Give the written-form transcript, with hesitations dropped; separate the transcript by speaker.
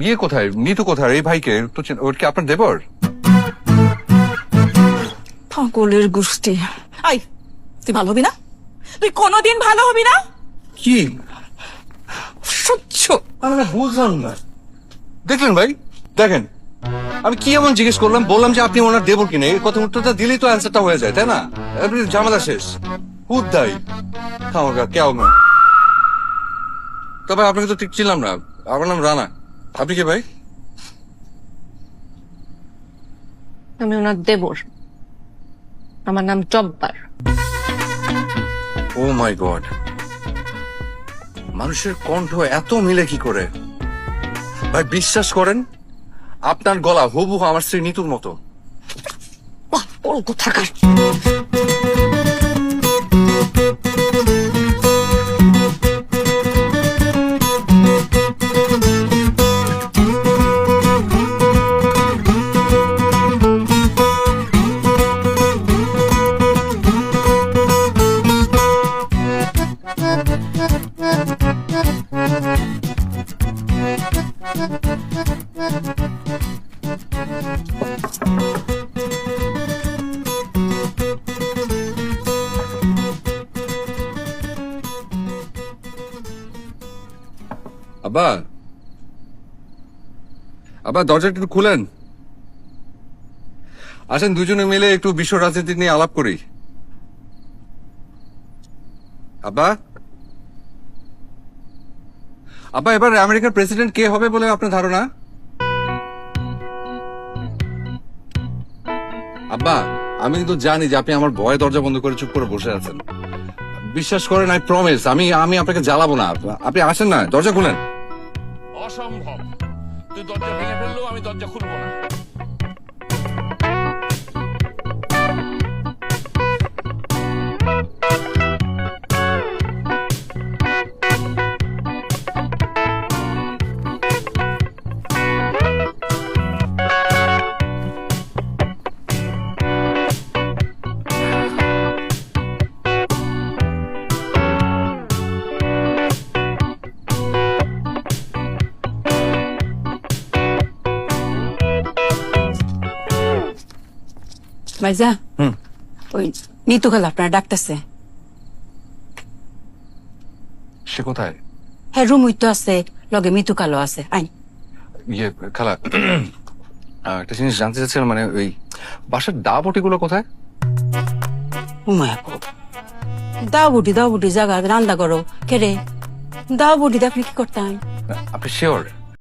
Speaker 1: ইয়ে কোথায়, নিতু কোথায়? এই ভাইকে তো ওর কি আপনার দেবর?
Speaker 2: পাগলের গোষ্ঠী। আই, তুই ভালো হবি না? তুই কোনোদিন ভালো হবি না?
Speaker 1: কি
Speaker 2: সহ্য।
Speaker 1: আমি বুঝলাম না। দেখলেন ভাই, দেখেন আমি কি এমন জিজ্ঞেস করলাম, বললাম যে আপনি ওনার দেবর কিনা, এই কথা উত্তরটা দিলেই তো অ্যান্সারটা হয়ে যায়, তাই না? আপনি ঝামেলা শেষ। হুদাই খাওয়া কেউ না। তবে আপনাকে তো ঠিক ছিলাম না। আমার নাম রানা। আপনি কি ভাই?
Speaker 3: আমি ওনার দেবর, আমার নাম জব্বার।
Speaker 1: ও মাই গড, মানুষের কণ্ঠ এত মিলে কি করে? ভাই বিশ্বাস করেন, আপনার গলা হুবহু আমার স্ত্রী নিতুর মতো।
Speaker 2: পাগল কোথাকার।
Speaker 1: আব্বা, আব্বা দরজাটা একটু খুলেন। আসেন দুজনে মিলে একটু বিশ্ব রাজনীতি নিয়ে আলাপ করি। আব্বা, আব্বা এবার আমেরিকার প্রেসিডেন্ট কে হবে বলে আপনার ধারণা? আব্বা, আমি কিন্তু জানি যে আপনি আমার ভয়ে দরজা বন্ধ করে চুপ করে বসে আছেন। বিশ্বাস করেন, আই প্রমিস, আমি আপনাকে জ্বালাবো না। আপনি আসেন না, দরজা খুলেন।
Speaker 4: অসম্ভব, তুই দরজা ভেঙে ফেললেও আমি দরজা খুলবো না।
Speaker 2: ভাইজা, ওই নিতু খালা আপনার ডাকতেছে।
Speaker 1: সে কোথায়?
Speaker 2: হ্যাঁ, রুমই তো আছে, লগে মিতু কালো আছে। আইন।
Speaker 1: ইয়ে খালা, একটা জিনিস জানতে চাচ্ছিলাম, মানে ওই বাসার দা বটিগুলো কোথায়?
Speaker 2: দাও বুটি জায়গা রান্না করো। কেরে দাও বুটি আপনি কি করতেন?
Speaker 1: আপনি শিওর?